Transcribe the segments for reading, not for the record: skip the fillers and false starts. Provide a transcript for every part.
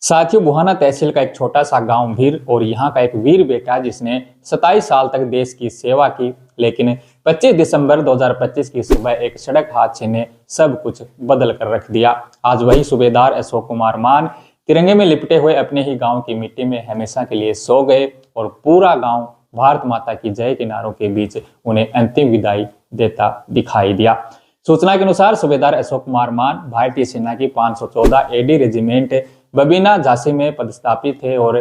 साथियों, बुहाना तहसील का एक छोटा सा गांव भीर और यहाँ का एक वीर बेटा जिसने 27 साल तक देश की सेवा की, लेकिन 25 दिसंबर 2025 की सुबह एक सड़क हादसे ने सब कुछ बदल कर रख दिया। आज वही सूबेदार अशोक कुमार मान तिरंगे में लिपटे हुए अपने ही गांव की मिट्टी में हमेशा के लिए सो गए और पूरा गांव भारत माता की जय के नारों के बीच उन्हें अंतिम विदाई देता दिखाई दिया। सूचना के अनुसार सूबेदार अशोक कुमार मान भारतीय सेना की 514 एडी रेजिमेंट बबीना झांसी में पदस्थापित थे और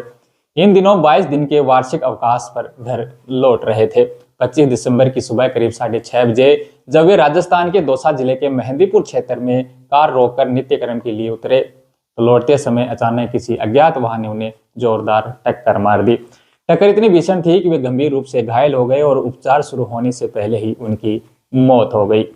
इन दिनों 22 दिन के वार्षिक अवकाश पर घर लौट रहे थे। 25 दिसंबर की सुबह करीब 6:30 बजे जब वे राजस्थान के दौसा जिले के मेहंदीपुर क्षेत्र में कार रोककर नित्यकर्म के लिए उतरे तो लौटते समय अचानक किसी अज्ञात वाहन ने उन्हें जोरदार टक्कर मार दी। टक्कर इतनी भीषण थी कि वे गंभीर रूप से घायल हो गए और उपचार शुरू होने से पहले ही उनकी मौत हो गई।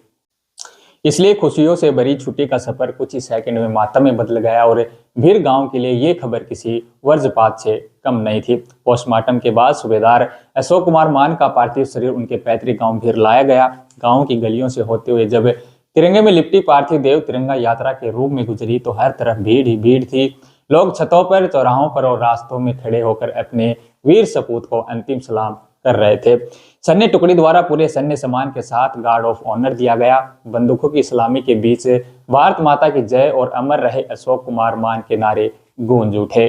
इसलिए खुशियों से भरी छुट्टी का सफर कुछ ही सेकंड में मातम में बदल गया और भीर गांव के लिए ये खबर किसी वज्रपात से कम नहीं थी। पोस्टमार्टम के बाद सूबेदार अशोक कुमार मान का पार्थिव शरीर उनके पैतृक गांव भीर लाया गया। गांव की गलियों से होते हुए जब तिरंगे में लिपटी पार्थिव देव तिरंगा यात्रा के रूप में गुजरी तो हर तरफ भीड़ ही भीड़ थी। लोग छतों पर, चौराहों पर और रास्तों में खड़े होकर अपने वीर सपूत को अंतिम सलाम कर रहे थे। सैन्य टुकड़ी द्वारा पूरे सैन्य सम्मान के साथ गार्ड ऑफ ऑनर दिया गया। बंदूकों की सलामी के बीच भारत माता की जय और अमर रहे अशोक कुमार मान के नारे गूंज उठे।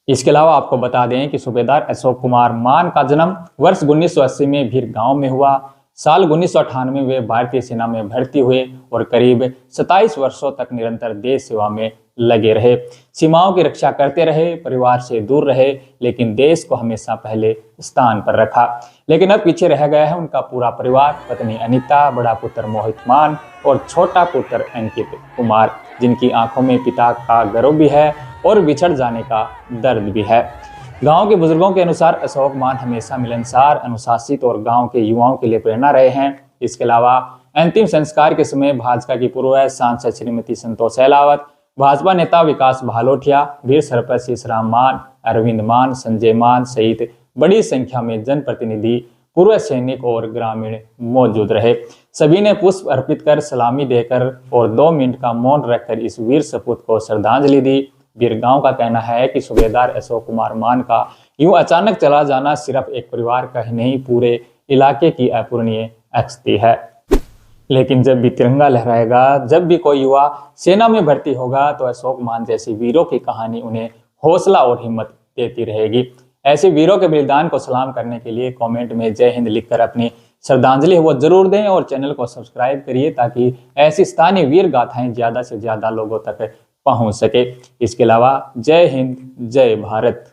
इसके अलावा आपको बता दें कि सूबेदार अशोक कुमार मान का जन्म वर्ष 1980 में भीर गांव में हुआ। साल 1998 में वे भारतीय सेना में भर्ती हुए और करीब 27 वर्षों तक निरंतर देश सेवा में लगे रहे। सीमाओं की रक्षा करते रहे, परिवार से दूर रहे, लेकिन देश को हमेशा पहले स्थान पर रखा। लेकिन अब पीछे रह गया है उनका पूरा परिवार, पत्नी अनीता, बड़ा पुत्र मोहित मान और छोटा पुत्र अंकित कुमार, जिनकी आंखों में पिता का गर्व भी है और बिछड़ जाने का दर्द भी है। गांव के बुजुर्गों के अनुसार अशोक मान हमेशा मिलनसार, अनुशासित और गांव के युवाओं के लिए प्रेरणा रहे हैं। इसके अलावा अंतिम संस्कार के समय भाजपा की पूर्व सांसद श्रीमती संतोष अहलावत, भाजपा नेता विकास भालोठिया, वीर सरपंच शीशराम मान, अरविंद मान, संजय मान सहित बड़ी संख्या में जनप्रतिनिधि, पूर्व सैनिक और ग्रामीण मौजूद रहे। सभी ने पुष्प अर्पित कर, सलामी देकर और 2 मिनट का मौन रखकर इस वीर सपूत को श्रद्धांजलि दी। भीर गांव का कहना है कि सूबेदार अशोक कुमार मान का यूं अचानक चला जाना सिर्फ एक परिवार का ही नहीं, पूरे इलाके की अपूरणीय क्षति है। लेकिन जब भी तिरंगा लहराएगा, जब भी कोई युवा सेना में भर्ती होगा तो अशोक मान जैसी वीरों की कहानी उन्हें हौसला और हिम्मत देती रहेगी। ऐसे वीरों के बलिदान को सलाम करने के लिए कमेंट में जय हिंद लिखकर अपनी श्रद्धांजलि वो जरूर दें और चैनल को सब्सक्राइब करिए ताकि ऐसी स्थानीय वीर गाथाएं ज्यादा से ज्यादा लोगों तक पहुंच सके। इसके अलावा जय हिंद, जय भारत।